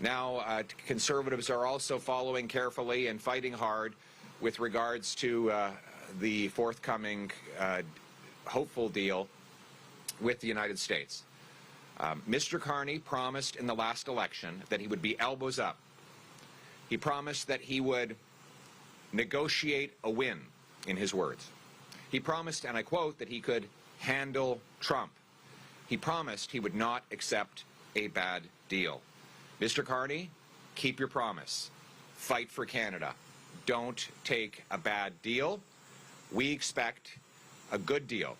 Now, Conservatives are also following carefully and fighting hard with regards to the forthcoming hopeful deal with the United States. Mr. Carney promised in the last election that he would be elbows up. He promised that he would negotiate a win, in his words. He promised, and I quote, that he could handle Trump. He promised he would not accept a bad deal. Mr. Carney, keep your promise. Fight for Canada. Don't take a bad deal. We expect a good deal,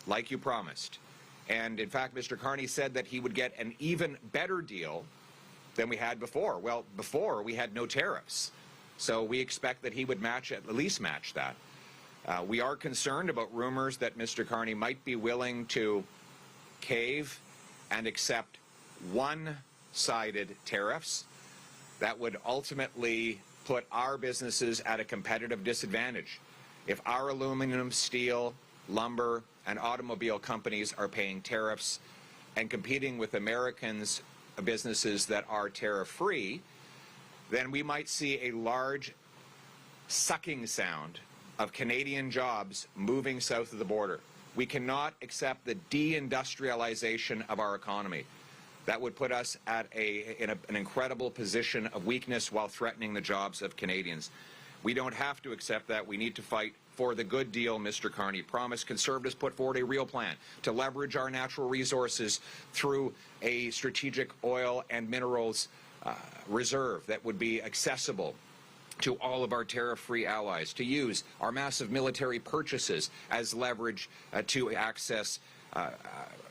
like you promised. And in fact, Mr. Carney said that he would get an even better deal than we had before. Well, before we had no tariffs. So we expect that he would at least match that. We are concerned about rumors that Mr. Carney might be willing to cave and accept one-sided tariffs that would ultimately put our businesses at a competitive disadvantage. If our aluminum, steel, lumber, and automobile companies are paying tariffs and competing with Americans' businesses that are tariff-free, then we might see a large sucking sound of Canadian jobs moving south of the border. We cannot accept the deindustrialization of our economy. That would put us at an incredible position of weakness while threatening the jobs of Canadians. We don't have to accept that. We need to fight for the good deal Mr. Carney promised. Conservatives put forward a real plan to leverage our natural resources through a strategic oil and minerals reserve that would be accessible to all of our tariff-free allies, to use our massive military purchases as leverage to access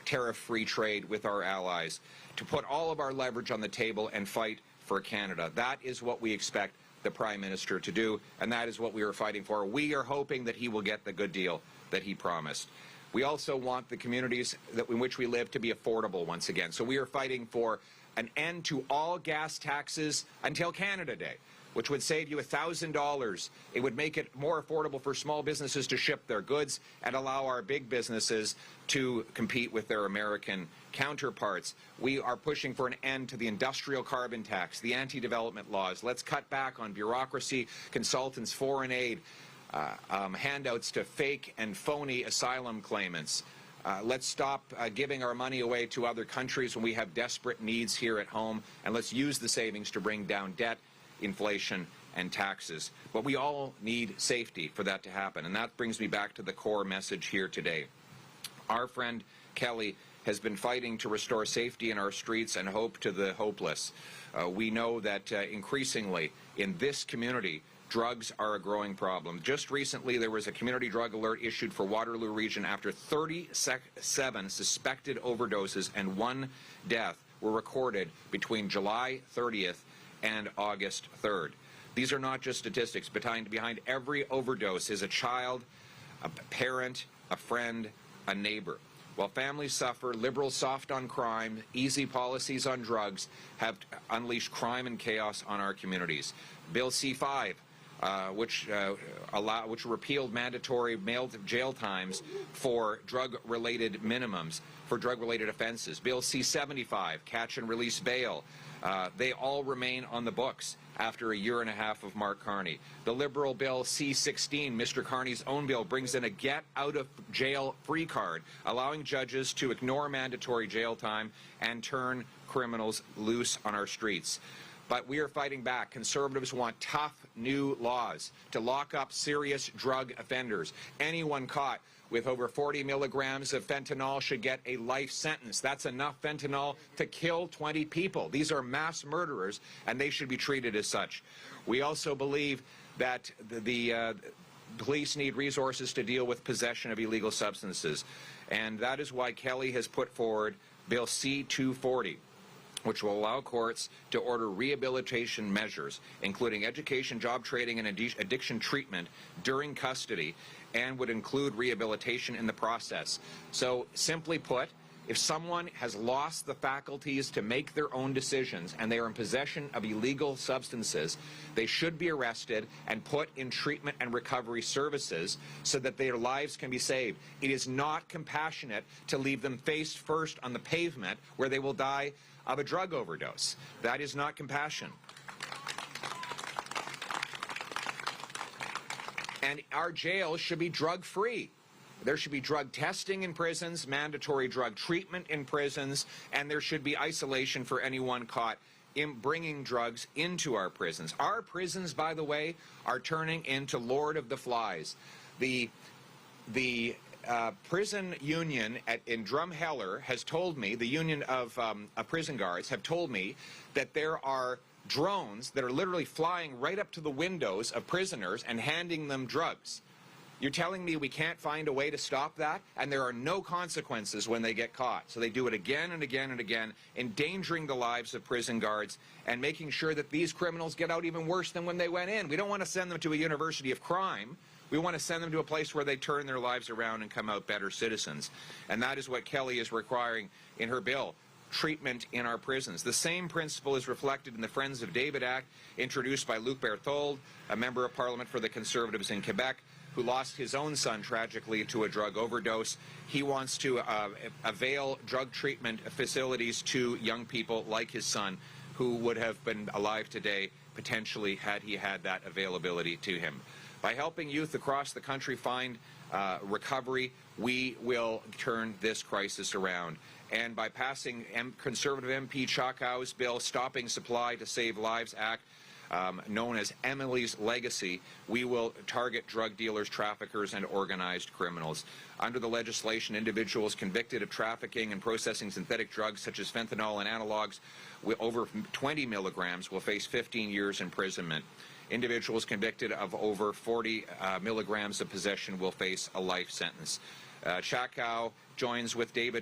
tariff-free trade with our allies, to put all of our leverage on the table and fight for Canada. That is what we expect the Prime Minister to do, and that is what we are fighting for. We are hoping that he will get the good deal that he promised. We also want the communities in which we live to be affordable once again. So we are fighting for an end to all gas taxes until Canada Day, which would save you $1,000. It would make it more affordable for small businesses to ship their goods and allow our big businesses to compete with their American counterparts. We are pushing for an end to the industrial carbon tax, the anti-development laws. Let's cut back on bureaucracy, consultants, foreign aid, handouts to fake and phony asylum claimants. Let's stop giving our money away to other countries when we have desperate needs here at home, and let's use the savings to bring down debt, inflation, and taxes. But we all need safety for that to happen, and that brings me back to the core message here today. Our friend Kelly has been fighting to restore safety in our streets and hope to the hopeless. We know that increasingly in this community, drugs are a growing problem. Just recently, there was a community drug alert issued for Waterloo region after 37 suspected overdoses and 1 death were recorded between July 30th and August 3rd. These are not just statistics. Behind every overdose is a child, a parent, a friend, a neighbor. While families suffer, liberals soft on crime, easy policies on drugs have unleashed crime and chaos on our communities. Bill C-5, which repealed mandatory jail times for drug-related minimums, for drug-related offenses. Bill C-75, catch and release bail. They all remain on the books after a year and a half of Mark Carney. The Liberal Bill C-16, Mr. Carney's own bill, brings in a get-out-of-jail-free card, allowing judges to ignore mandatory jail time and turn criminals loose on our streets. But we are fighting back. Conservatives want tough new laws to lock up serious drug offenders. Anyone caught with over 40 milligrams of fentanyl should get a life sentence. That's enough fentanyl to kill 20 people. These are mass murderers, and they should be treated as such. We also believe that the police need resources to deal with possession of illegal substances, and that is why Kelly has put forward Bill C-240, which will allow courts to order rehabilitation measures, including education, job training, and addiction treatment during custody, and would include rehabilitation in the process. So, simply put, if someone has lost the faculties to make their own decisions and they are in possession of illegal substances, they should be arrested and put in treatment and recovery services so that their lives can be saved. It is not compassionate to leave them face first on the pavement where they will die of a drug overdose. That is not compassion. And our jails should be drug-free. There should be drug testing in prisons, mandatory drug treatment in prisons, and there should be isolation for anyone caught in bringing drugs into our prisons. Our prisons, by the way, are turning into Lord of the Flies. The prison union in Drumheller has told me, the union of prison guards have told me that there are drones that are literally flying right up to the windows of prisoners and handing them drugs. You're telling me we can't find a way to stop that? And there are no consequences when they get caught. So they do it again and again and again, endangering the lives of prison guards and making sure that these criminals get out even worse than when they went in. We don't want to send them to a university of crime. We want to send them to a place where they turn their lives around and come out better citizens. And that is what Kelly is requiring in her bill. Treatment in our prisons. The same principle is reflected in the Friends of David Act, introduced by Luc Berthold, a member of Parliament for the Conservatives in Quebec, who lost his own son tragically to a drug overdose. He wants to avail drug treatment facilities to young people like his son, who would have been alive today, potentially, had he had that availability to him. By helping youth across the country find recovery, we will turn this crisis around. And by passing Conservative MP Chakow's bill, Stopping Supply to Save Lives Act, known as Emily's Legacy, we will target drug dealers, traffickers, and organized criminals. Under the legislation, individuals convicted of trafficking and processing synthetic drugs such as fentanyl and analogs over 20 milligrams will face 15 years imprisonment. Individuals convicted of over 40 milligrams of possession will face a life sentence. Chakow joins with Dan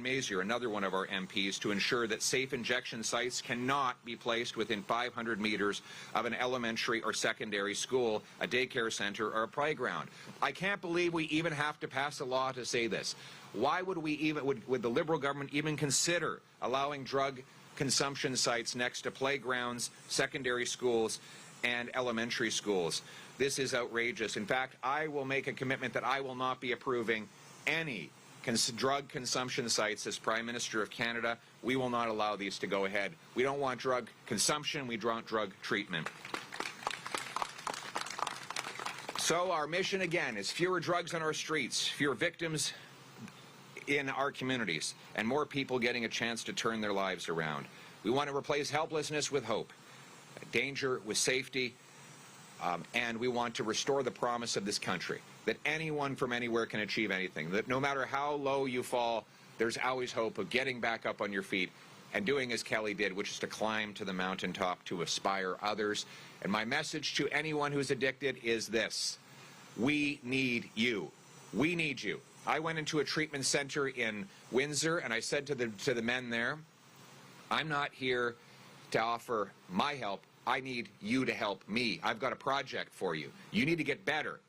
Mazier, another one of our MPs, to ensure that safe injection sites cannot be placed within 500 meters of an elementary or secondary school, a daycare center, or a playground. I can't believe we even have to pass a law to say this. Why would we even, would the Liberal government even consider allowing drug consumption sites next to playgrounds, secondary schools, and elementary schools? This is outrageous. In fact, I will make a commitment that I will not be approving any drug consumption sites as Prime Minister of Canada. We will not allow these to go ahead. We don't want drug consumption, we want drug treatment. So our mission again is fewer drugs on our streets, fewer victims in our communities, and more people getting a chance to turn their lives around. We want to replace helplessness with hope, danger with safety, and we want to restore the promise of this country, that anyone from anywhere can achieve anything, that no matter how low you fall, there's always hope of getting back up on your feet and doing as Kelly did, which is to climb to the mountaintop to aspire others. And my message to anyone who's addicted is this: we need you. We need you. I went into a treatment center in Windsor, and I said to the men there, I'm not here to offer my help. I need you to help me. I've got a project for you. You need to get better.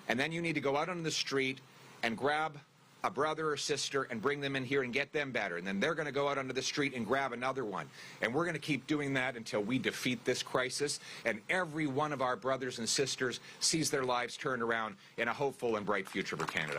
And then you need to go out on the street and grab a brother or sister and bring them in here and get them better. And then they're going to go out onto the street and grab another one. And we're going to keep doing that until we defeat this crisis and every one of our brothers and sisters sees their lives turned around in a hopeful and bright future for Canada.